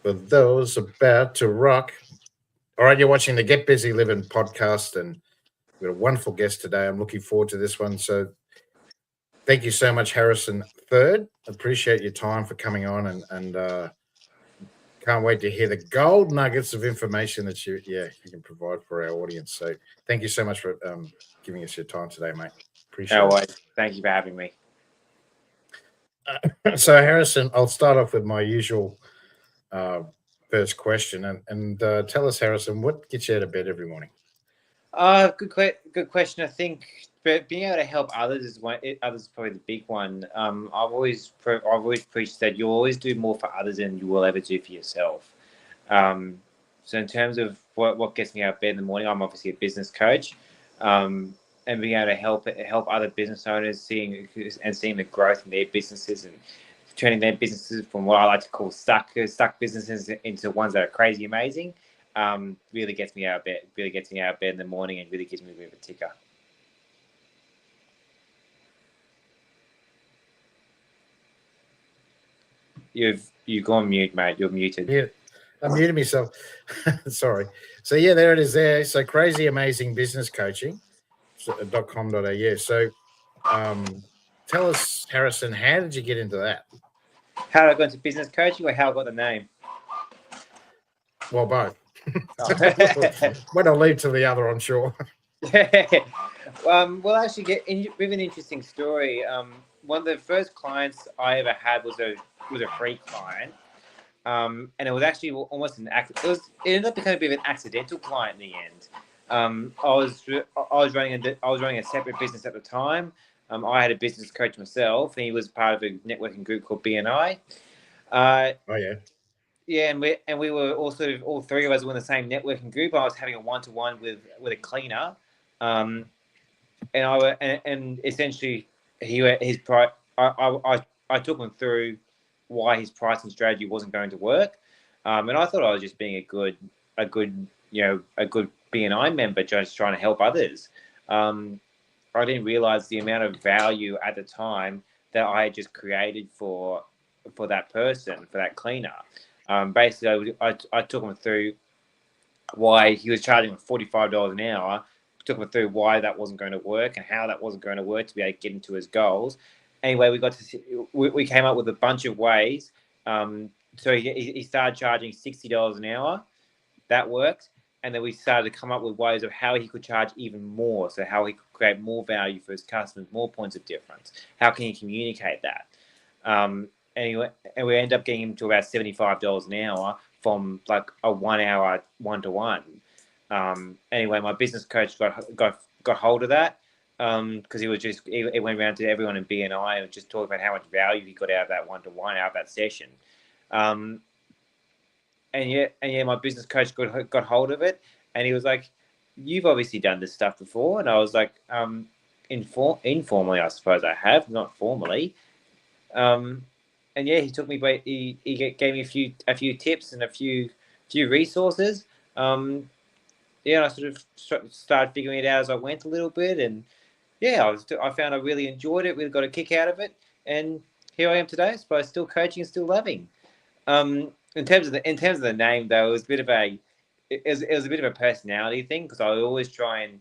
for those about to rock. All right, you're watching the Get Busy Living podcast, and we've got a wonderful guest today. I'm looking forward to this one. So, thank you so much, Harrison Thyrd. Appreciate your time for coming on, and can't wait to hear the gold nuggets of information that you can provide for our audience. So, thank you so much for giving us your time today, mate. Appreciate No it. worries. Thank you for having me. So, Harrison, I'll start off with my usual uh, first question, and tell us, Harrison, what gets you out of bed every morning? Good question. I think, but being able to help others is one. Others is probably the big one. I've always preached that you'll always do more for others than you will ever do for yourself. Um, so in terms of what gets me out of bed in the morning, I'm obviously a business coach, and being able to help other business owners seeing the growth in their businesses and turning their businesses from what I like to call stuck businesses into ones that are crazy amazing. Really gets me out of bed. Really gets me out of bed in the morning, and really gives me a bit of a ticker. You've gone mute, mate. You're muted. Yeah, I muted myself. Sorry. So yeah, there it is. There. So crazy, amazing business coaching. .com.au. So, tell us, Harrison, how did you get into that? How did I go into business coaching, or how I got the name? Well, both. Oh. When I leave to the other, I'm sure. Well, actually, with an interesting story. One of the first clients I ever had was a free client, and it was actually almost an it ended up becoming a bit of an accidental client in the end. I was running a separate business at the time. I had a business coach myself, and he was part of a networking group called BNI. Oh yeah. Yeah, and we were also all three of us were in the same networking group. I was having a one-to-one with a cleaner, um, and essentially his price. I took him through why his pricing strategy wasn't going to work, and I thought I was just being a good BNI member, just trying to help others. I didn't realize the amount of value at the time that I had just created for that person, for that cleaner. Basically, I took him through why he was charging $45 an hour. Took him through why that wasn't going to work and how that wasn't going to work to be able to get into his goals. Anyway, we came up with a bunch of ways. So he started charging $60 an hour. That worked. And then we started to come up with ways of how he could charge even more. So how he could create more value for his customers, more points of difference. How can he communicate that? Anyway, and we end up getting him to about $75 an hour from like a 1 hour one-to-one. Anyway, my business coach got hold of that because he went around to everyone in BNI and just talked about how much value he got out of that one-to-one, out of that session. And my business coach got hold of it, and he was like, "You've obviously done this stuff before," and I was like, "Informally, I suppose I have, not formally." And yeah, he took me, he gave me a few tips and a few resources. Yeah, and I sort of started figuring it out as I went a little bit, and yeah, I found I really enjoyed it, really got a kick out of it, and here I am today. I suppose still coaching and still loving. In terms of the name, though, it was a bit of a personality thing because I always try and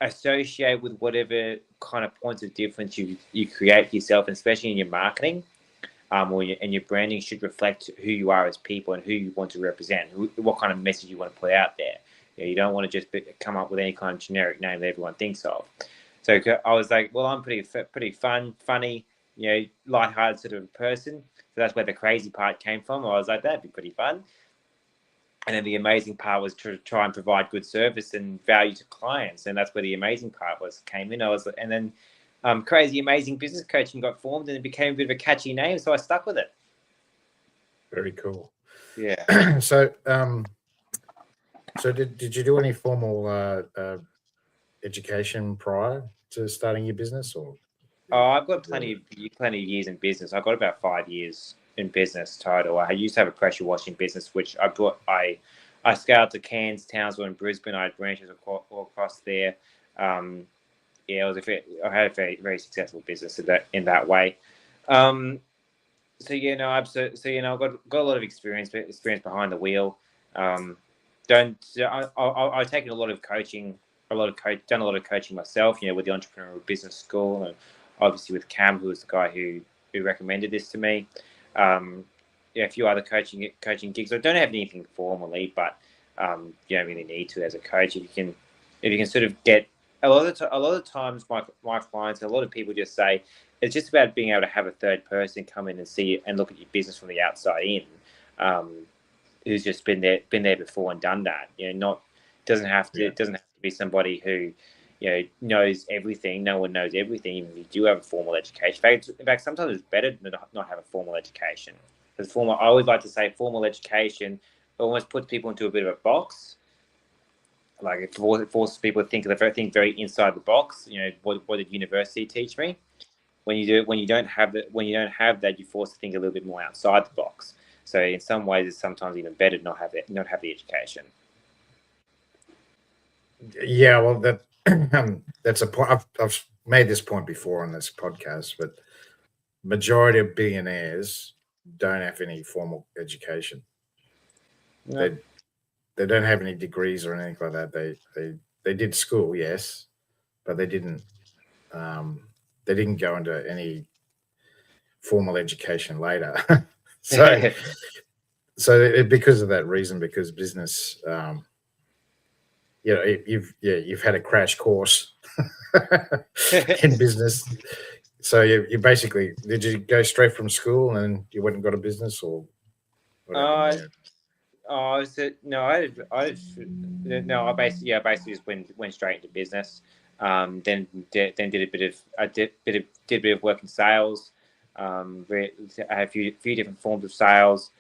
associate with whatever kind of points of difference you create for yourself, and especially in your marketing, and your branding should reflect who you are as people and who you want to represent, what kind of message you want to put out there. You don't want to just come up with any kind of generic name that everyone thinks of. So I was like, well, I'm pretty funny, lighthearted sort of person. So that's where the crazy part came from. I was like, that'd be pretty fun. And then the amazing part was to try and provide good service and value to clients, and that's where the amazing part came in. And then crazy amazing business coaching got formed, and it became a bit of a catchy name, so I stuck with it. Very cool. Yeah. So did you do any formal education prior to starting your business, or? Oh, I've got plenty of years in business. I've got about 5 years in business total. I used to have a pressure washing business, which I scaled to Cairns, Townsville, and Brisbane. I had branches all across there. Yeah, I had a very, very successful business in that way. Um, Absolutely. So I've got a lot of experience behind the wheel. Don't I've taken a lot of coaching, done a lot of coaching myself. With the Entrepreneurial Business School, and obviously with Cam, who was the guy who recommended this to me. A few other coaching gigs. I don't have anything formally, but you don't really need to as a coach. If you can sort of get a lot of times, my clients, a lot of people just say it's just about being able to have a third person come in and see and look at your business from the outside in, who's just been there before and done that. Doesn't have to be somebody who knows everything. No one knows everything, even if you do have a formal education. In fact, sometimes it's better to not have a formal education. Because I always like to say formal education almost puts people into a bit of a box. Like it forces people to think very inside the box. What did university teach me? When you don't have that, you're forced to think a little bit more outside the box. So in some ways, it's sometimes even better to not have the education. Yeah, well, that's a point. I've made this point before on this podcast, but majority of billionaires don't have any formal education. No. They don't have any degrees or anything like that. They did school, yes, but they didn't go into any formal education later. Because of that reason, because business, you've had a crash course in business. So you basically, did you go straight from school and you went and got a business, or what happened there? I basically just went straight into business. Then did a bit of work in sales. I had a few different forms of sales.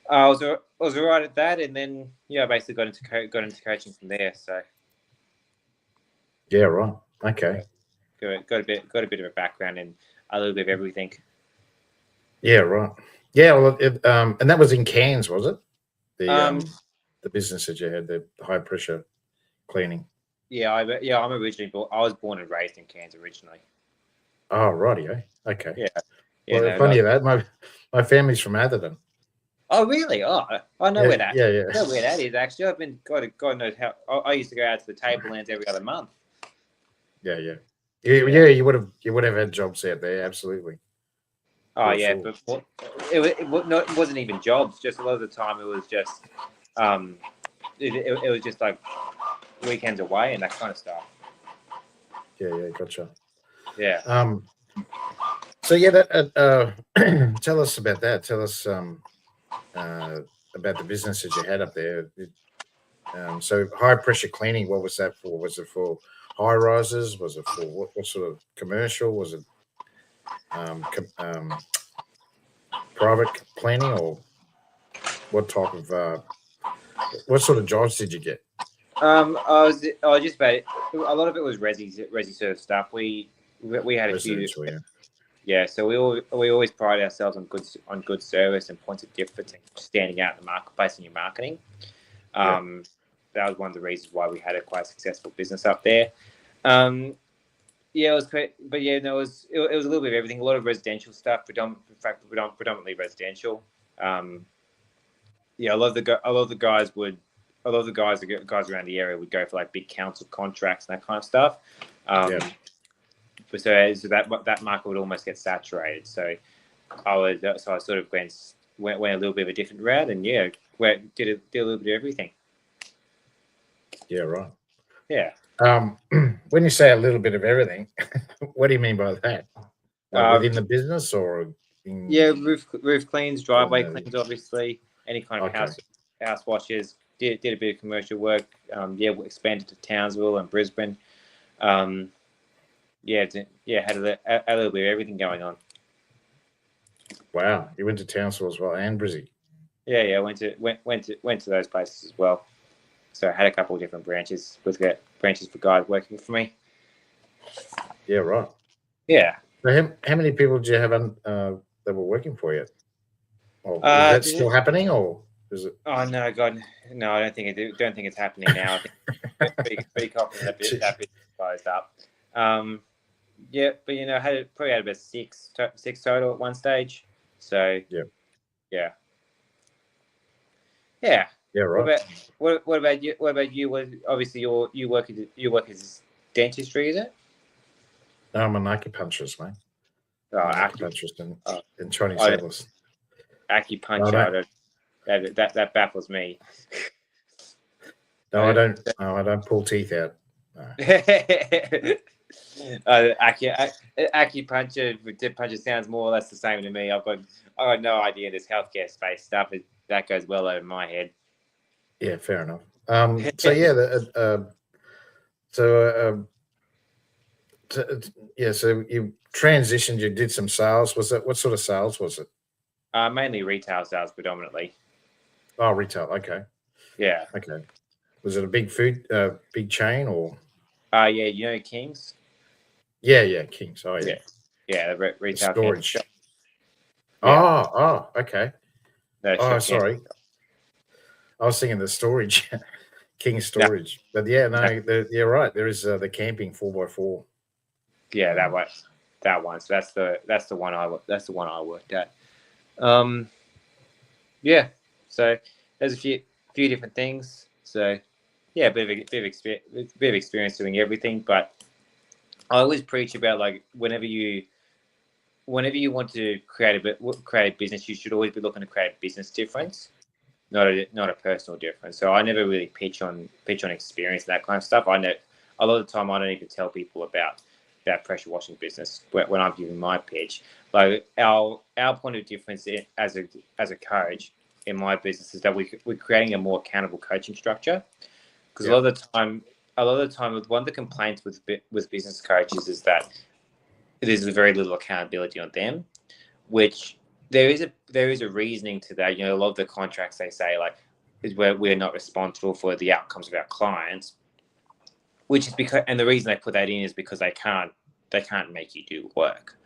I was all right at that, and then I basically got into coaching from there. So yeah, right, okay. Got a bit of a background in a little bit of everything. Yeah, right. Yeah, well, and that was in Cairns, was it? The business that you had, the high pressure cleaning. Yeah, I was born and raised in Cairns originally. Oh, righty, okay. Yeah. Well, funny that my family's from Atherton. Oh, really? Oh, I know where that. Yeah. I know where that is. Actually, I've been God knows how. I used to go out to the Tablelands every other month. Yeah. You would have had jobs out there, absolutely. Oh yeah, but it wasn't even jobs. Just a lot of the time, it was just it was just like weekends away and that kind of stuff. Yeah, gotcha. Yeah. So yeah, that tell us about that. Tell us about the business that you had up there. So high pressure cleaning, what was that for? Was it for high rises? Was it for what sort of commercial? Was it private cleaning, or what type of what sort of jobs did you get? I was just about it. A lot of it was resi serve stuff. We had a few. Yeah, so we always pride ourselves on good service and points of difference and standing out in the marketplace in your marketing. That was one of the reasons why we had a quite successful business up there. It was great, but it was a little bit of everything. A lot of residential stuff, predominantly residential. A lot of the guys around the area would go for like big council contracts and that kind of stuff. So that market would almost get saturated. So I sort of went a little bit of a different route, and did a little bit of everything. Yeah, right. Yeah. When you say a little bit of everything, what do you mean by that? Like within the business, or roof cleans, driveway cleans, obviously, any kind of house washes. Did a bit of commercial work. Expanded to Townsville and Brisbane. Had a little bit of everything going on. Wow, you went to Townsville as well and Brizzy. Yeah, went to those places as well. So I had a couple of different branches for guys working for me. Yeah, right. Yeah. So how many people did you have that were working for you? Or is that still happening, or is it? Oh no, God, no! I don't think it's happening now. I think pretty confident that bit closed up. But I probably had about six total at one stage. So Yeah. yeah. Yeah. Yeah, right. What about you? What about you? Obviously you work as dentistry, is it? I'm an acupuncturist, mate. Oh, I'm an acupuncturist oh, in Chinese oh, Atlas. No, I acupuncture. don't. That baffles me. No, I don't. No, I don't pull teeth out. No. Acupuncture sounds more or less the same to me. I got no idea this healthcare space stuff. That goes well over my head. Yeah, fair enough. So yeah, so yeah, so you transitioned. You did some sales. Was that what sort of sales was it? Mainly retail sales predominantly. Oh, retail. Okay, Yeah. okay. Was it a big big chain or? Yeah, you know Kings? Yeah, yeah, Kings. Oh, yeah. Yeah. Yeah, the The retail camping storage. shop. Yeah. Oh, okay. No, Oh, camping. sorry. I was thinking the storage, King No, storage. But yeah, no. no, you're right. There is the camping 4x4. Yeah, that one. So that's the one I worked at. Um, yeah. So there's a few different things. So yeah, bit of experience doing everything. But I always preach about like whenever you want to create a business, you should always be looking to create a business difference, not a personal difference. So I never really pitch on experience and that kind of stuff. I know a lot of the time I don't even tell people about pressure washing business when I'm giving my pitch. Like our point of difference as a coach in my business is that we're creating a more accountable coaching structure. Because Yeah, a lot of the time, one of the complaints with business coaches is that there's very little accountability on them, which there is a reasoning to that. You know, a lot of the contracts they say like is where we're not responsible for the outcomes of our clients, which is because, and the reason they put that in is because they can't make you do work.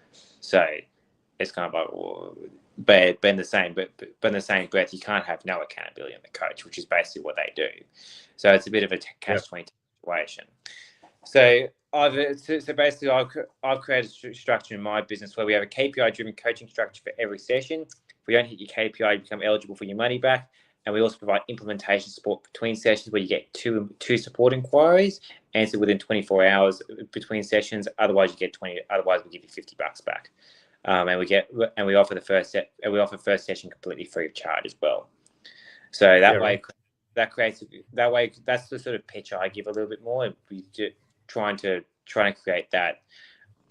So it's kind of like, well, but in the same breath, you can't have no accountability on the coach, which is basically what they do. So it's a bit of a catch-22 situation. So basically I've created a structure in my business where we have a KPI-driven coaching structure for every session. If we don't hit your KPI, you become eligible for your money back. And we also provide implementation support between sessions where you get two support inquiries answered within 24 hours between sessions. Otherwise, you get 20. Otherwise, we give you $50 back. And we offer first session completely free of charge as well. So that way, right. That's the sort of pitch I give a little bit more. We trying to create that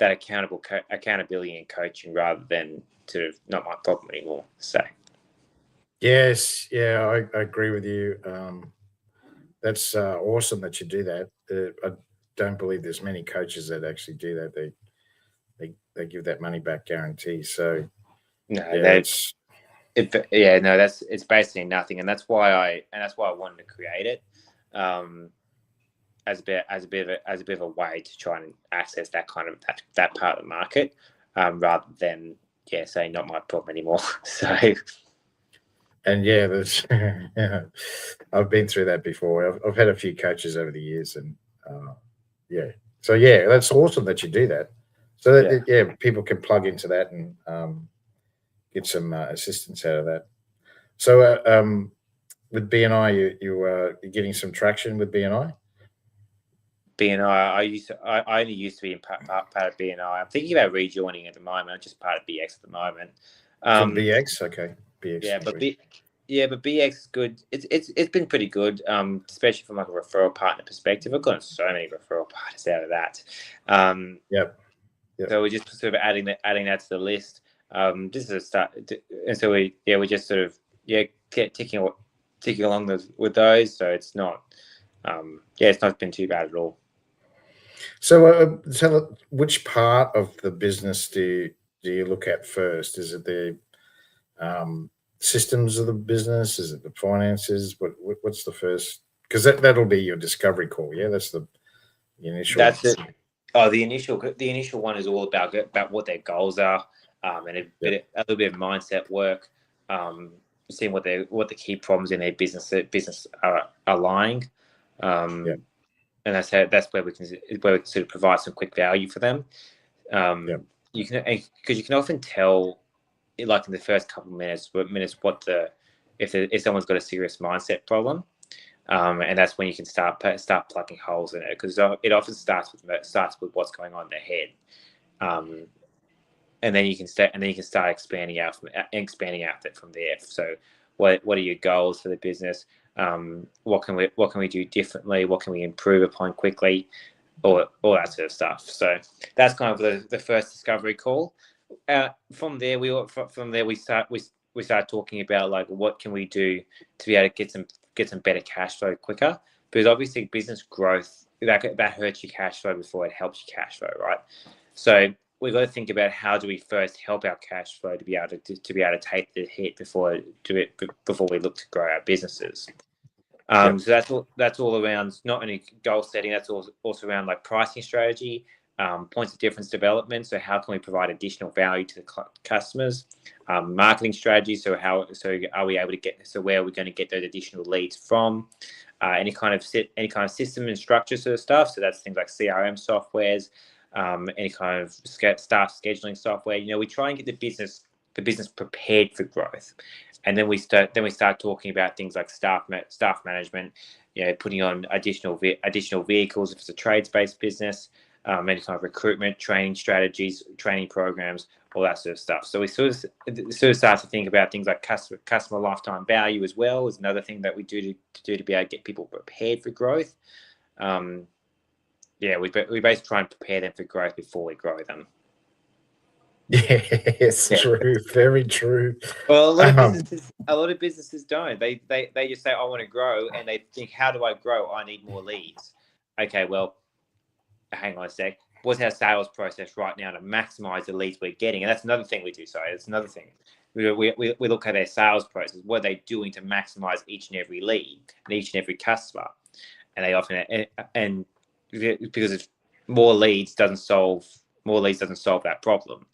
accountability and coaching rather than sort of not my problem anymore. So yes, yeah, I agree with you. That's awesome that you do that. I don't believe there's many coaches that actually do that. They give that money back guarantee. So no, yeah, it's basically nothing, and that's why I wanted to create it. As a bit of a way to try and access that kind of that part of the market, rather than say not my problem anymore. So, and yeah, there's I've been through that before. I've had a few coaches over the years, and yeah, so yeah, that's awesome that you do that. So that people can plug into that and get some assistance out of that. So with BNI, you're getting some traction with BNI. BNI, I only used to be in part of BNI. I'm thinking about rejoining at the moment. I'm just part of BX at the moment. From BX, okay, BX. Yeah, but BX is good. It's been pretty good, especially from like a referral partner perspective. I've gotten so many referral partners out of that. Yep. So we're just sort of adding that to the list. Just to start, and so we just sort of ticking along with those. So it's not it's not been too bad at all. So, which part of the business do you look at first? Is it the systems of the business? Is it the finances? What's the first? Because that'll be your discovery call. Yeah, that's the initial. That's it. Oh, the initial one is all about what their goals are, and a little bit of mindset work, seeing what the key problems in their business are lying, and that's where we can sort of provide some quick value for them. You can, because you can often tell like in the first couple of minutes, if someone's got a serious mindset problem. And that's when you can start plugging holes in it, because it often starts with what's going on in their head, and then you can start expanding out from there. So, what are your goals for the business? What can we do differently? What can we improve upon quickly? All that sort of stuff. So that's kind of the first discovery call. From there, we start talking about like what can we do to be able to get some better cash flow quicker, because obviously business growth that hurts your cash flow before it helps your cash flow, right? So we've got to think about how do we first help our cash flow to be able to take the hit before we look to grow our businesses. So that's all around not only goal setting, that's also around like pricing strategy, points of difference development. So how can we provide additional value to the customers? Marketing strategy. So are we able to where are we going to get those additional leads from? Any kind of system and structure sort of stuff. So that's things like CRM softwares, any kind of staff scheduling software. We try and get the business prepared for growth. And then we start talking about things like staff management, putting on additional vehicles if it's a trades-based business, any kind of recruitment, training strategies, training programs, all that sort of stuff. So we sort of start to think about things like customer lifetime value as well is another thing that we do to be able to get people prepared for growth. We basically try and prepare them for growth before we grow them. Yes, true, very true. Well, a lot of businesses don't. They just say, I want to grow, and they think, how do I grow? I need more leads. Okay, well, hang on a sec. What's our sales process right now to maximize the leads we're getting? And that's another thing we do. Sorry, that's another thing. We look at their sales process. What are they doing to maximize each and every lead and each and every customer? And they often and because if more leads doesn't solve that problem.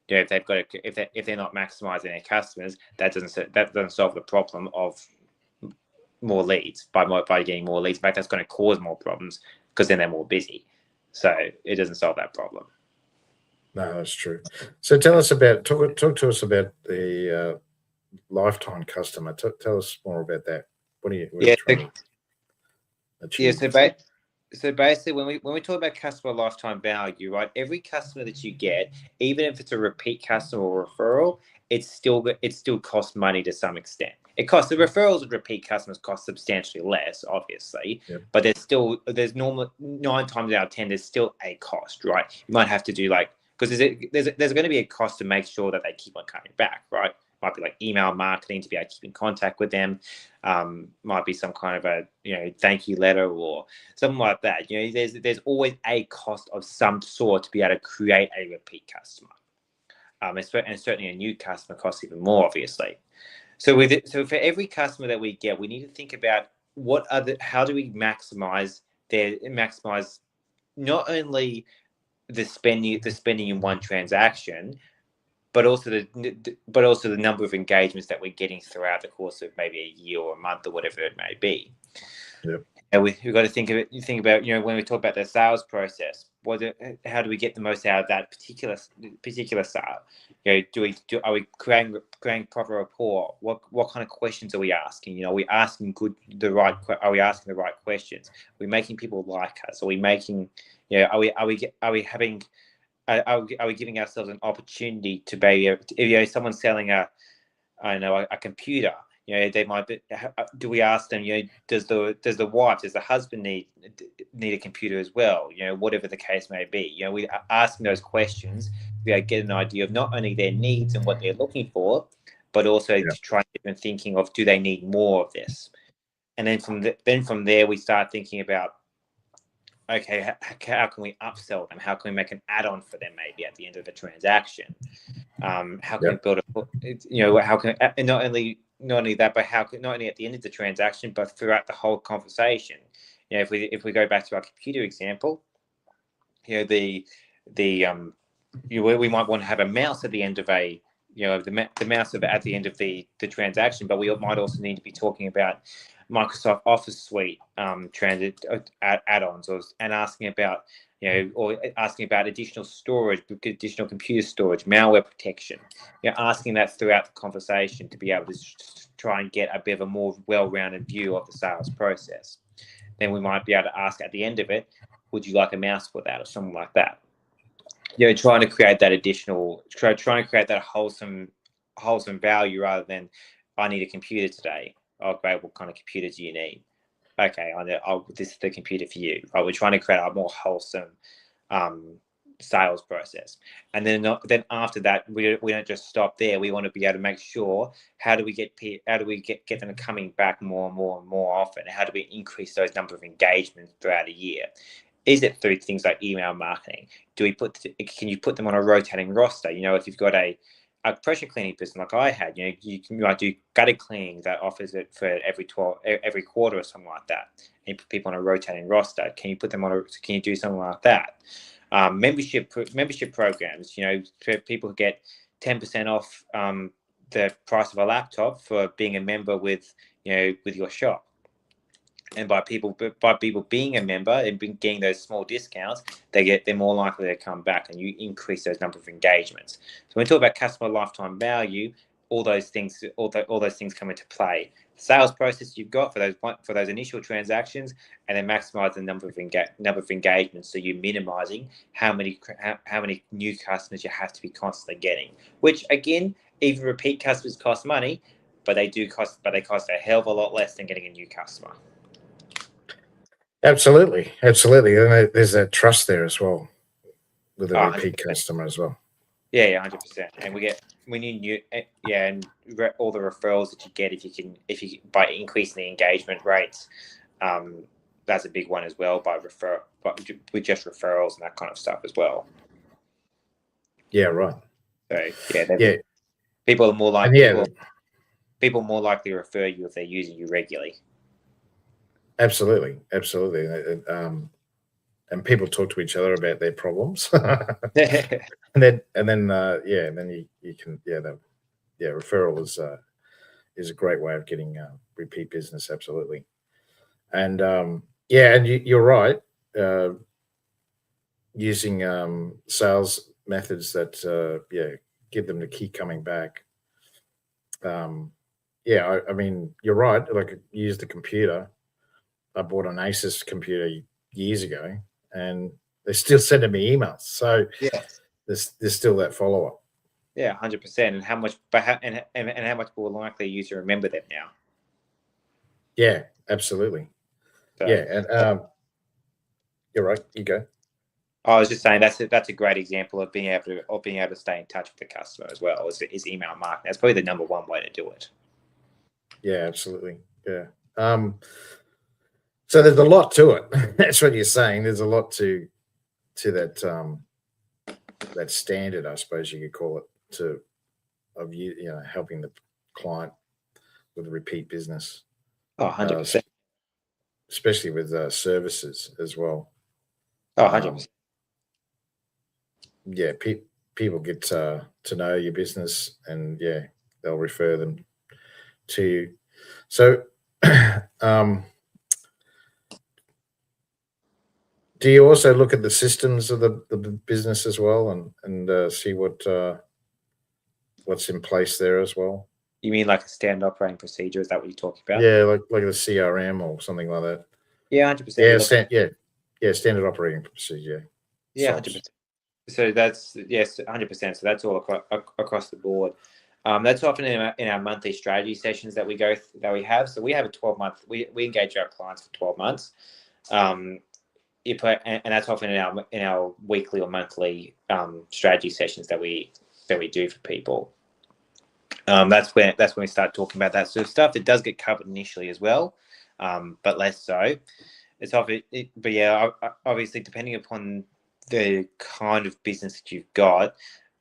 If they're not maximizing their customers, that doesn't solve the problem of more leads by getting more leads. In fact, that's going to cause more problems because then they're more busy. So it doesn't solve that problem. No, that's true. So tell us about talk to us about the lifetime customer. Tell us more about that. What are you trying to achieve? So basically, when we talk about customer lifetime value, right? Every customer that you get, even if it's a repeat customer or referral, it still costs money to some extent. It costs the referrals and repeat customers cost substantially less, obviously, but there's normally 9 times out of 10 there's still a cost, right? You might have to do because there's going to be a cost to make sure that they keep on coming back, right? Might be like email marketing to be able to keep in contact with them. Might be some kind of a thank you letter or something like that. There's always a cost of some sort to be able to create a repeat customer. And certainly a new customer costs even more, obviously. So for every customer that we get, we need to think about how do we maximize not only the spending in one transaction, but also the number of engagements that we're getting throughout the course of maybe a year or a month or whatever it may be. Yep. And we've got to think about when we talk about the sales process, how do we get the most out of that particular sale? Are we creating proper rapport? What kind of questions are we asking? Are we asking the right questions? Are we making people like us? Are we making are we giving ourselves an opportunity to be if someone's selling a computer, they might be, do we ask them, does the husband need a computer as well, whatever the case may be. We are asking those questions to get an idea of not only their needs and what they're looking for, but also to try and get them thinking of, do they need more of this? And then from there we start thinking about, okay, how can we upsell them? How can we make an add-on for them maybe at the end of the transaction? How can we build how can, and not only that, but how can, not only at the end of the transaction, but throughout the whole conversation. If we go back to our computer example, we might want to have a mouse at the end of the mouse at the end of the transaction, but we might also need to be talking about Microsoft Office Suite add-ons, and asking about or asking about additional storage, additional computer storage, malware protection. Asking that throughout the conversation to be able to try and get a bit of a more well-rounded view of the sales process. Then we might be able to ask at the end of it, would you like a mouse for that or something like that? Trying to create that trying to create that wholesome value, rather than, I need a computer today. Oh, great. What kind of computer do you need? Okay, this is the computer for you. Right, we're trying to create a more wholesome sales process, and then after that, we don't just stop there. We want to be able to make sure, how do we get them coming back more and more and more often? How do we increase those number of engagements throughout a year? Is it through things like email marketing? Can you put them on a rotating roster? If you've got a pressure cleaning business like I had, you might do gutter cleaning that offers it for every quarter or something like that. And you put people on a rotating roster. Can you do something like that? Membership programs, people get 10% off the price of a laptop for being a member with your shop. And by people being a member and getting those small discounts, they're more likely to come back, and you increase those number of engagements. So when we talk about customer lifetime value, all those things come into play. The sales process you've got for those initial transactions, and then maximize the number of engagements, so you're minimizing how many new customers you have to be constantly getting. Which, again, even repeat customers cost money, but they cost a hell of a lot less than getting a new customer. Absolutely. And there's that trust there as well with a repeat 100%. customer as well. Yeah, 100%. And all the referrals that you get, if you by increasing the engagement rates, that's a big one as well, with just referrals and that kind of stuff as well. Yeah, right. So people are more likely. People more likely to refer you if they're using you regularly. Absolutely. And people talk to each other about their problems, and then you can referral is a great way of getting repeat business. Absolutely. And and you're right. Using sales methods that get them to keep coming back. I mean, you're right. Like, use the computer. I bought an Asus computer years ago, and they're still sending me emails. So there's still that follow up. Yeah, 100%. And how much more likely are you to remember them now? Yeah, absolutely. So, and you're right. You go. I was just saying that's a great example of being able to stay in touch with the customer as well. Is email marketing. That's probably the number one way to do it. Yeah, absolutely. Yeah. So there's a lot to it. That's what you're saying. There's a lot to that that standard, I suppose you could call it, of helping the client with repeat business. 100%. Especially with services as well. 100%. Yeah, people get to know your business, and they'll refer them to you. So, do you also look at the systems of the business as well, and see what's in place there as well? You mean like a standard operating procedure? Is that what you're talking about? Yeah, like a CRM or something like that. Yeah, 100%. Yeah, standard operating procedure. Yeah, 100%. So that's 100%. So that's all across the board. That's often in our monthly strategy sessions that we have. So we have a 12-month. We engage our clients for 12 months. And that's often in our weekly or monthly strategy sessions that we do for people. That's when we start talking about that sort of stuff. It does get covered initially as well, but less so. It's obviously depending upon the kind of business that you've got,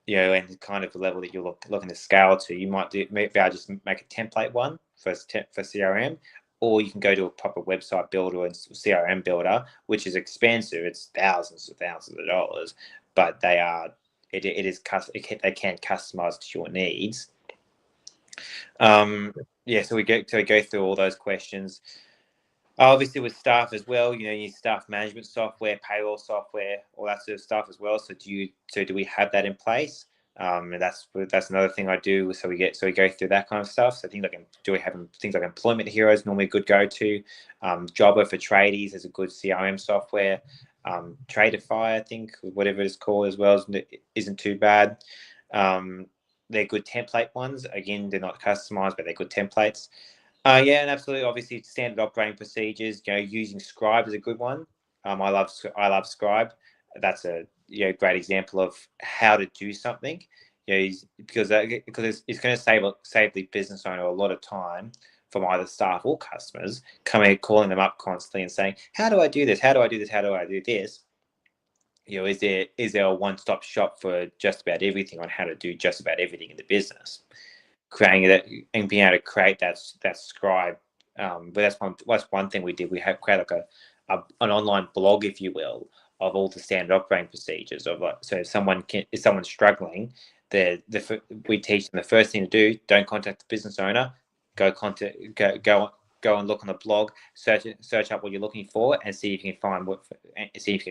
and the kind of the level that you're looking to scale to, you might just make a template one for CRM, or you can go to a proper website builder and CRM builder, which is expensive. It's thousands of dollars, but they can customize to your needs. So we go through all those questions. Obviously, with staff as well, you need staff management software, payroll software, all that sort of stuff as well. So do we have that in place? And that's another thing I do. So we go through that kind of stuff. So things like Employment Hero is normally a good go to. Jobber for tradies is a good CRM software. Tradeify, I think, whatever it's called as well, isn't too bad. They're good template ones. Again, they're not customized, but they're good templates. Yeah, and absolutely. Obviously, standard operating procedures. Using Scribe is a good one. I love Scribe. That's a great example of how to do something. Because it's going to save the business owner a lot of time from either staff or customers calling them up constantly and saying, "How do I do this? How do I do this? How do I do this?" Is there a one-stop shop for just about everything on how to do just about everything in the business? Creating that and being able to create that Scribe. But that's one thing we did. We had create like an online blog, if you will, of all the standard operating procedures of so if someone's struggling, we teach them the first thing to do: don't contact the business owner. Go and look on the blog, search up what you're looking for, and see if you can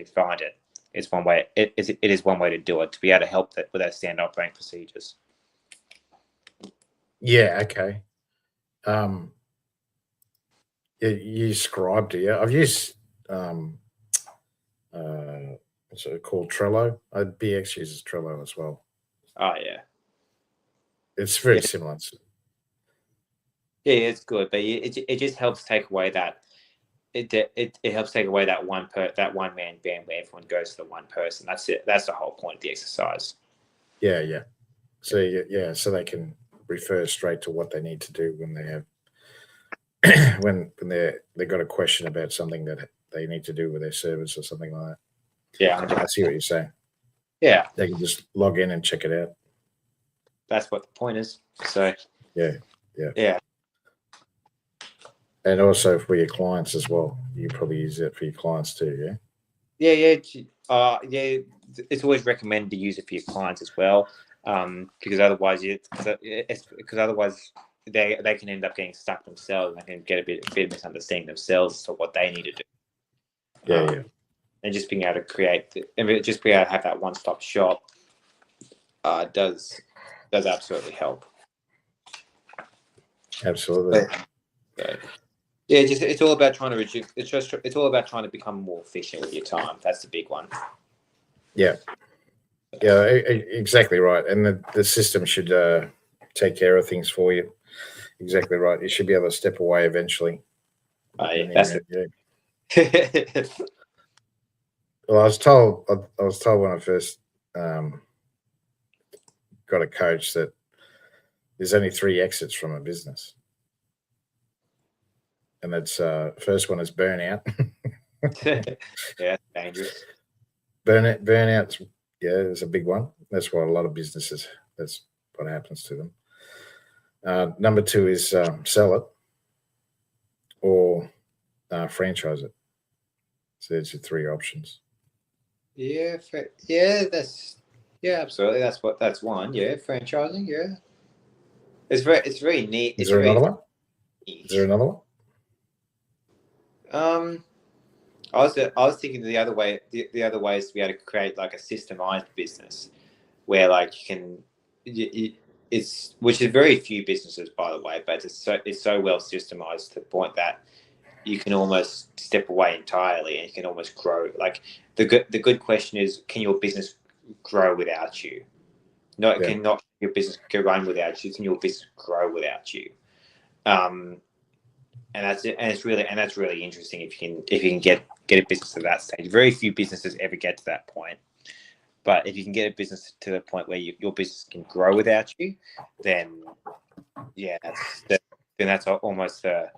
find it. It's one way. It is one way to do it, to be able to help with those standard operating procedures. Yeah. Okay. You use Scribe, do you? I've used what's it called? Trello. BX uses Trello as well. Oh yeah. It's very similar. Yeah, it's good, but it just helps take away that. It helps take away that one man band where everyone goes to the one person. That's it. That's the whole point of the exercise. Yeah. So so they can refer straight to what they need to do when they have when they've got a question about something that they need to do with their service or something like that. Yeah, I see what you're saying. Yeah, they can just log in and check it out. That's what the point is. So yeah. And also for your clients as well. You probably use it for your clients too, yeah? Yeah. It's always recommended to use it for your clients as well, because otherwise they can end up getting stuck themselves and can get a bit of misunderstanding themselves as to what they need to do. Yeah. And just being able to have that one-stop shop does absolutely help. Absolutely. Yeah, it's all about trying to reduce. It's all about trying to become more efficient with your time. That's the big one. Yeah, exactly right. And the system should take care of things for you. Exactly right. You should be able to step away eventually. That's it. Well, I was told when I first got a coach that there's only 3 exits from a business. And that's first one is burnout. Yeah, dangerous. Burnout's is a big one. That's why a lot of businesses. That's what happens to them. Number 2 is sell it or franchise it. So there's your 3 options. Yeah, absolutely. That's one. Yeah, franchising. Yeah, it's very neat. Is there another one? Is there another one? I was thinking the other way. The other way is to be able to create like a systemized business, where like you can, which is very few businesses, by the way, but it's so well systemized to the point that you can almost step away entirely and you can almost grow. Like the good question is, can your business grow without you? Cannot your business run without you? Can your business grow without you? And that's it. And that's really interesting if you can get a business to that stage. Very few businesses ever get to that point. But if you can get a business to the point where your business can grow without you, then that's almost the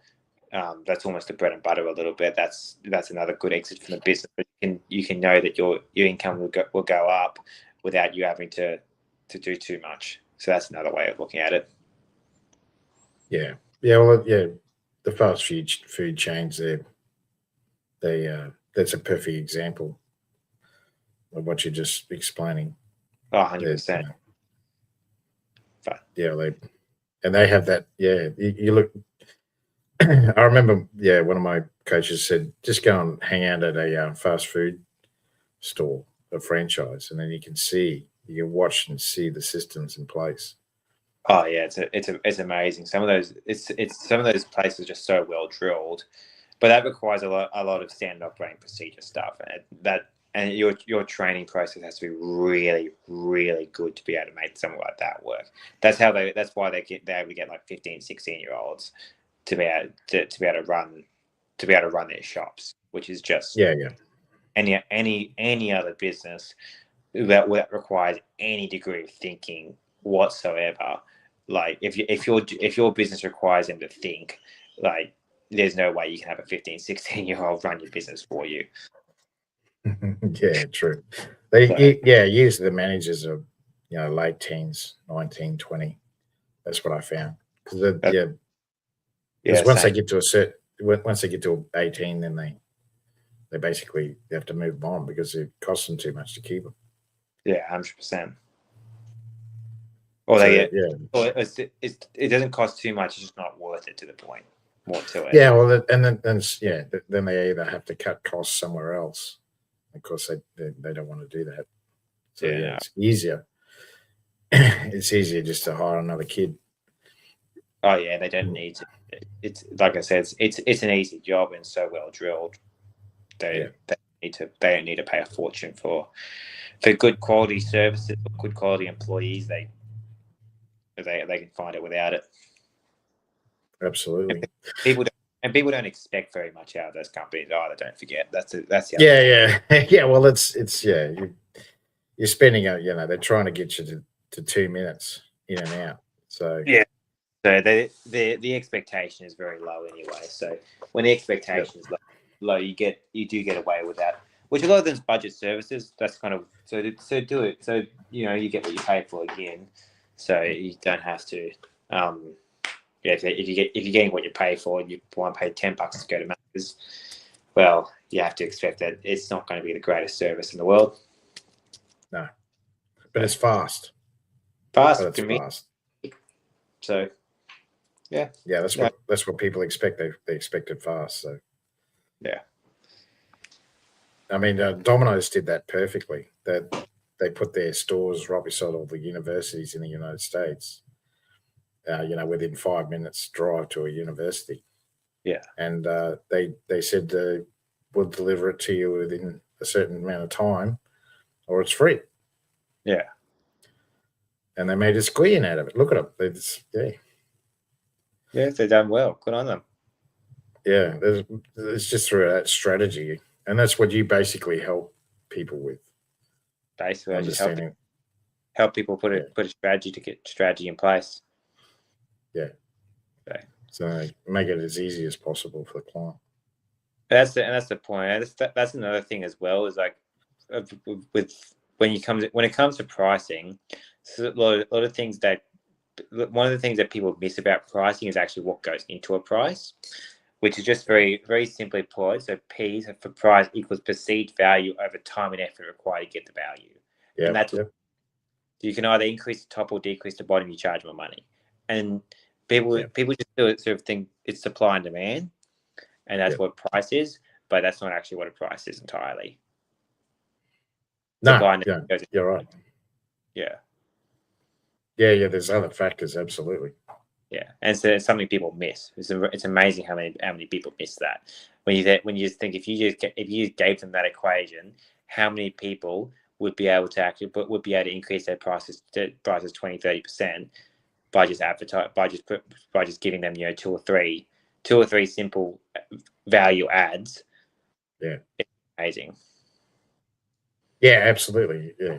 bread and butter a little bit. That's another good exit from the business. But you can know that your income will go up without you having to do too much. So that's another way of looking at it. Yeah. Well, the fast food chains, that's a perfect example of what you're just explaining. 100%. They have that. Yeah, you look. I remember. Yeah, one of my coaches said, just go and hang out at a fast food store, a franchise, and then you can watch and see the systems in place. Oh yeah, it's amazing. Some of those some of those places are just so well drilled, but that requires a lot of standard operating procedure stuff, and your training process has to be really, really good to be able to make something like that work. That's why they're able to get like 15, 16-year-olds to be able to run their shops, which is just any other business that requires any degree of thinking whatsoever. Like if your business requires them to think, like there's no way you can have a 15, 16-year-old run your business for you. Yeah, true. Usually the managers are, late teens, 19, 20. That's what I found. Because once they get to 18, then they basically have to move them on because it costs them too much to keep them. Yeah, 100%. Or it doesn't cost too much. It's just not worth it to the point. More to it. Yeah, well, then they either have to cut costs somewhere else. Of course, they don't want to do that. So it's easier. It's easier just to hire another kid. Oh yeah, they don't need to. It's like I said, it's an easy job and so well drilled. They don't need to pay a fortune for good quality services or good quality employees. They can find it without it. Absolutely. And people don't expect very much out of those companies either. Don't forget that's the other thing. Yeah. Well, it's you're spending they're trying to get you to 2 minutes in and out. So so the expectation is very low anyway. So when the expectation is low, you do get away with that. Which a lot of them's budget services. That's kind of so do it. So you get what you pay for again. So you don't have to. If you're getting what you pay for, and you want to pay $10 to go to Macca's, well, you have to expect that it's not going to be the greatest service in the world. No, but it's fast. Fast to me. So, yeah. That's what people expect. They expect it fast. So, yeah. I mean, Domino's did that perfectly. That they put their stores right beside all the universities in the United States. Within 5 minutes drive to a university. Yeah. And they said we'll deliver it to you within a certain amount of time or it's free. Yeah. And they made a squeal out of it. Look at them. Yeah, they've done well. Good on them. Yeah. It's just through that strategy. And that's what you basically help people with. Basically, I just help people put a strategy in place. Yeah. Okay. So make it as easy as possible for the client. That's the point. That's another thing as well. Is like when it comes to pricing, so a lot of things one of the things that people miss about pricing is actually what goes into a price, which is just very, very simply put. So P for price equals perceived value over time and effort required to get the value. Yeah. And that's you can either increase the top or decrease the bottom. You charge more money, and people just sort of think it's supply and demand, and that's what price is. But that's not actually what a price is entirely. No, you're right. Yeah. Yeah. There's other factors, absolutely. Yeah, and so it's something people miss. It's amazing how many people miss that. When you think if you gave them that equation, how many people would be able to increase their prices 20-30% by just giving them 2 or 3 simple value adds. Yeah, it's amazing. Yeah, absolutely. Yeah.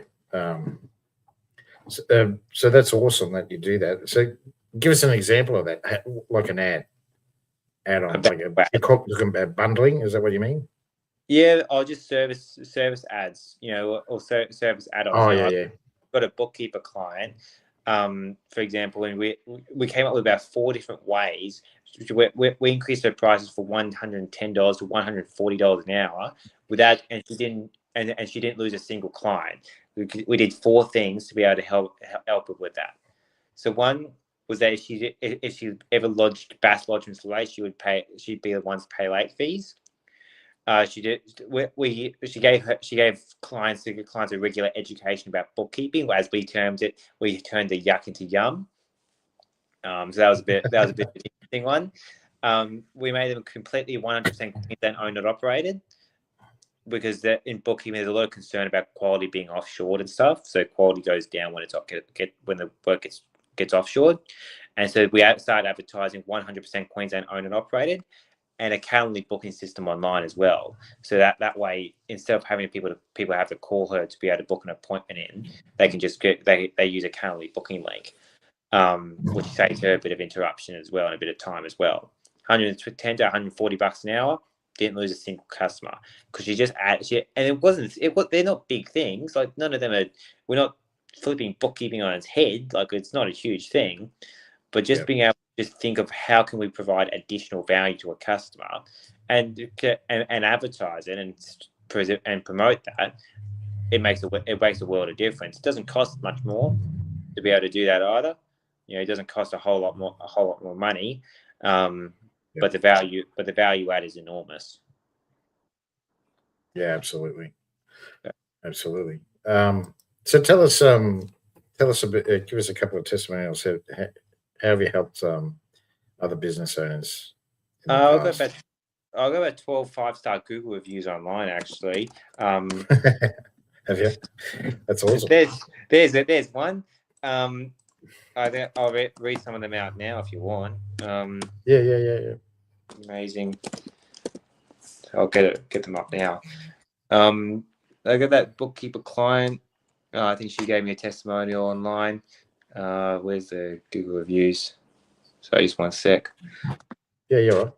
So that's awesome that you do that. So give us an example of that, like an ad on, like bundling. Is that what you mean? Yeah, or just service ads, or service add-ons. Oh, yeah. Got a bookkeeper client, for example, and we came up with about 4 different ways. We increased her prices for $110 to $140 an hour and she didn't lose a single client. We did 4 things to be able to help her with that. So one was that if she ever lodged Bass lodgements late, she'd be the ones to pay late fees. She gave clients a regular education about bookkeeping, as we termed it. We turned the yuck into yum. So that was a bit of an interesting one. We made them completely 100% Queensland owned and operated, because in bookkeeping there's a lot of concern about quality being offshored and stuff. So quality goes down when when the work gets offshored, and so we started advertising 100% Queensland owned and operated, and a Calendly booking system online as well. So that way, instead of having people have to call her to be able to book an appointment in, they can just they use a Calendly booking link, which saves her a bit of interruption as well and a bit of time as well. $110 to $140 an hour. Didn't lose a single customer, because she just and they're not big things. Like, none of them we're not flipping bookkeeping on its head. Like, it's not a huge thing, but just being able to just think of how can we provide additional value to a customer and advertise it and promote that, it makes a world of difference. It doesn't cost much more to be able to do that either. It doesn't cost a whole lot more money. But the value add is enormous. Yeah, absolutely. Absolutely. So tell us a bit, give us a couple of testimonials. How have you helped other business owners in the past? I'll go about 12 5-star Google reviews online, actually. Have you? That's awesome. There's one. I'll read some of them out now if you want. Yeah. Amazing. I'll get them up now. I got that bookkeeper client. I think she gave me a testimonial online. Where's the Google reviews? So just one sec. Yeah, you're right.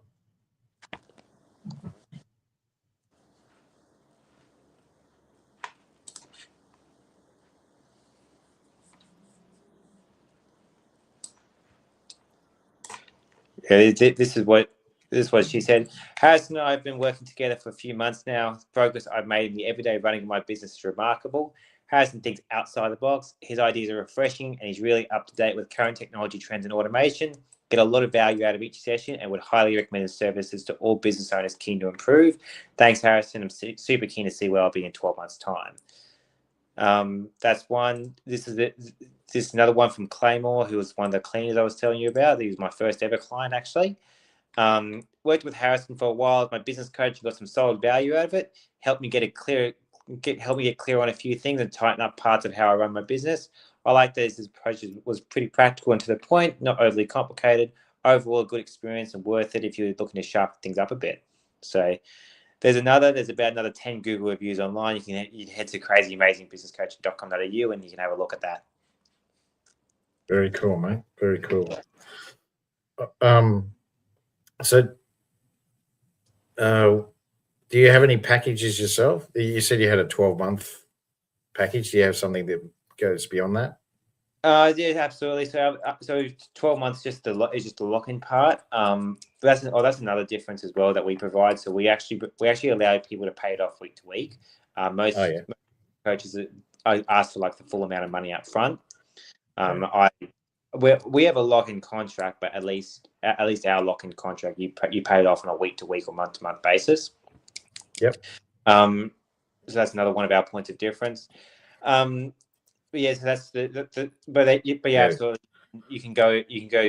Yeah, this is what she said. Harrison and I have been working together for a few months now. The progress I've made in the everyday running of my business is remarkable. Harrison thinks outside the box. His ideas are refreshing, and he's really up to date with current technology trends and automation. Get a lot of value out of each session, and would highly recommend his services to all business owners keen to improve. Thanks, Harrison. I'm super keen to see where I'll be in 12 months' time. That's one. This is another one from Claymore, who was one of the cleaners I was telling you about. He was my first ever client, actually. Worked with Harrison for a while as my business coach, got some solid value out of it. Helped me get clear on a few things and tighten up parts of how I run my business. I like that his approach was pretty practical and to the point, not overly complicated. Overall, a good experience and worth it if you're looking to sharpen things up a bit. So there's about another 10 Google reviews online. You can head to crazyamazingbusinesscoaching.com.au and you can have a look at that. Very cool, mate. Very cool. So, do you have any packages yourself? You said you had a 12-month package. Do you have something that goes beyond that? Yeah, absolutely. So 12 months is just the lock-in part. That's another difference as well that we provide. So we actually allow people to pay it off week to week. Most coaches ask for like the full amount of money up front. We have a lock-in contract, but at least our lock-in contract, you pay it off on a week-to-week or month-to-month basis. Yep. So that's another one of our points of difference. So that's absolutely. You can go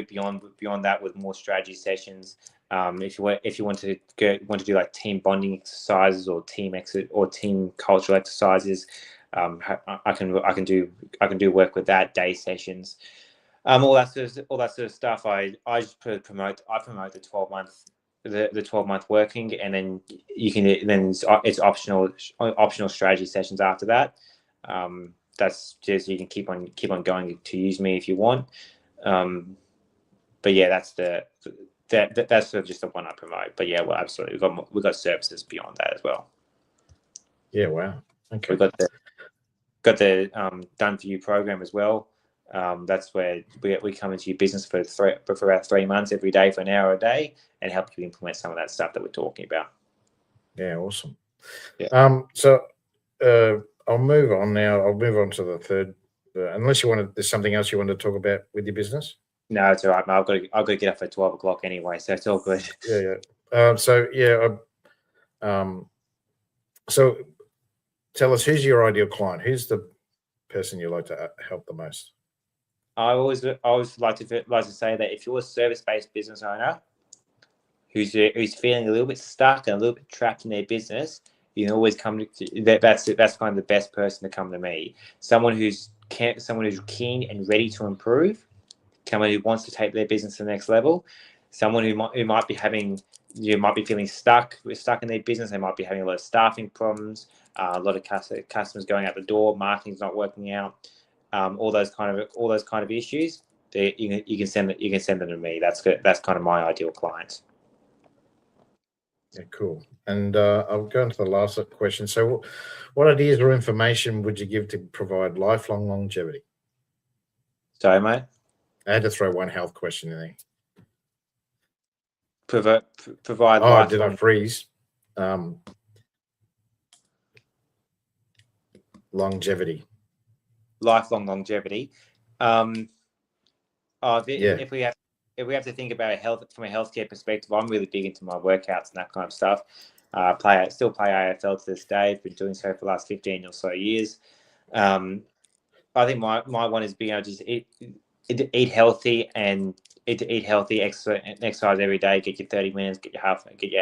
beyond that with more strategy sessions. If you want to do like team bonding exercises or team exit or team cultural exercises, I can do work with that, day sessions. All that sort of stuff. I just promote the 12-month working, and then it's optional strategy sessions after that. That's just, you can keep on going to use me if you want. But yeah, that's sort of just the one I promote. But yeah, well, absolutely, we've got services beyond that as well. Yeah, wow. Okay. We've got the Done For You program as well. That's where we come into your business for about 3 months every day for an hour a day and help you implement some of that stuff that we're talking about. Yeah, awesome. Yeah. So I'll move on now. I'll move on to the third. Unless there's something else you want to talk about with your business. No, it's all right, mate. I've got to get up at 12 o'clock anyway, so it's all good. Yeah. So tell us, who's your ideal client? Who's the person you like to help the most? I always like to say that if you're a service-based business owner who's feeling a little bit stuck and a little bit trapped in their business, you can always come to that's kind of the best person to come to me. Someone who's keen and ready to improve, someone who wants to take their business to the next level, someone who might be feeling stuck in their business. They might be having a lot of staffing problems, a lot of customers going out the door, marketing's not working out, all those kind of issues. You can send them to me. That's kind of my ideal client. Yeah, cool. And I'll go into the last question. So, what ideas or information would you give to provide lifelong longevity? Sorry, mate. I had to throw one health question in there. Provide. Oh, did I freeze? Longevity. Lifelong longevity. If we have to think about health from a healthcare perspective, I'm really big into my workouts and that kind of stuff. Still play AFL to this day. I've been doing so for the last 15 or so years. I think my one is being able to just eat healthy and exercise every day. Get your 30 minutes, get your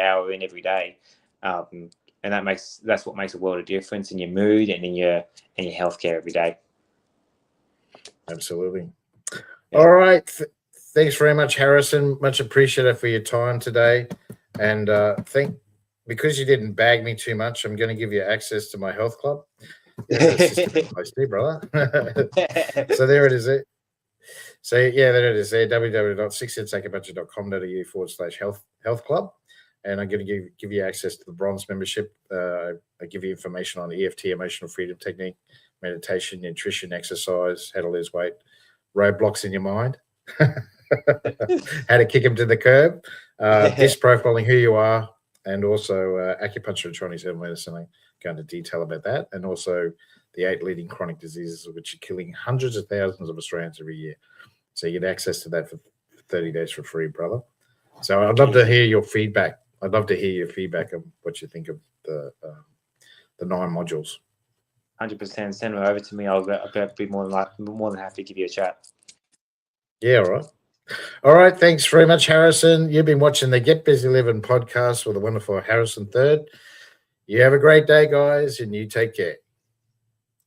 hour in every day, and that's what makes a world of difference in your mood and in your healthcare every day. Absolutely. Yeah. All right. Thanks very much, Harrison. Much appreciated for your time today. And because you didn't bag me too much, I'm going to give you access to my health club. Mostly, brother. So there it is. So yeah, there it is. There, www.sixcentsacupuncture.com.au/health club. And I'm going to give you access to the bronze membership. I give you information on EFT, emotional freedom technique, meditation, nutrition, exercise, how to lose weight, roadblocks in your mind, how to kick them to the curb, disc profiling, who you are, and also acupuncture and Chinese herbal medicine. I go into detail about that, and also the 8 leading chronic diseases which are killing hundreds of thousands of Australians every year. So you get access to that for 30 days for free, brother. So I'd love to hear your feedback. I'd love to hear your feedback of what you think of the 9 modules. 100%. Send them over to me. I'll be more than happy to give you a chat. Yeah, all right. All right. Thanks very much, Harrison. You've been watching the Get Busy Livin podcast with the wonderful Harrison Thyrd. You have a great day, guys, and you take care.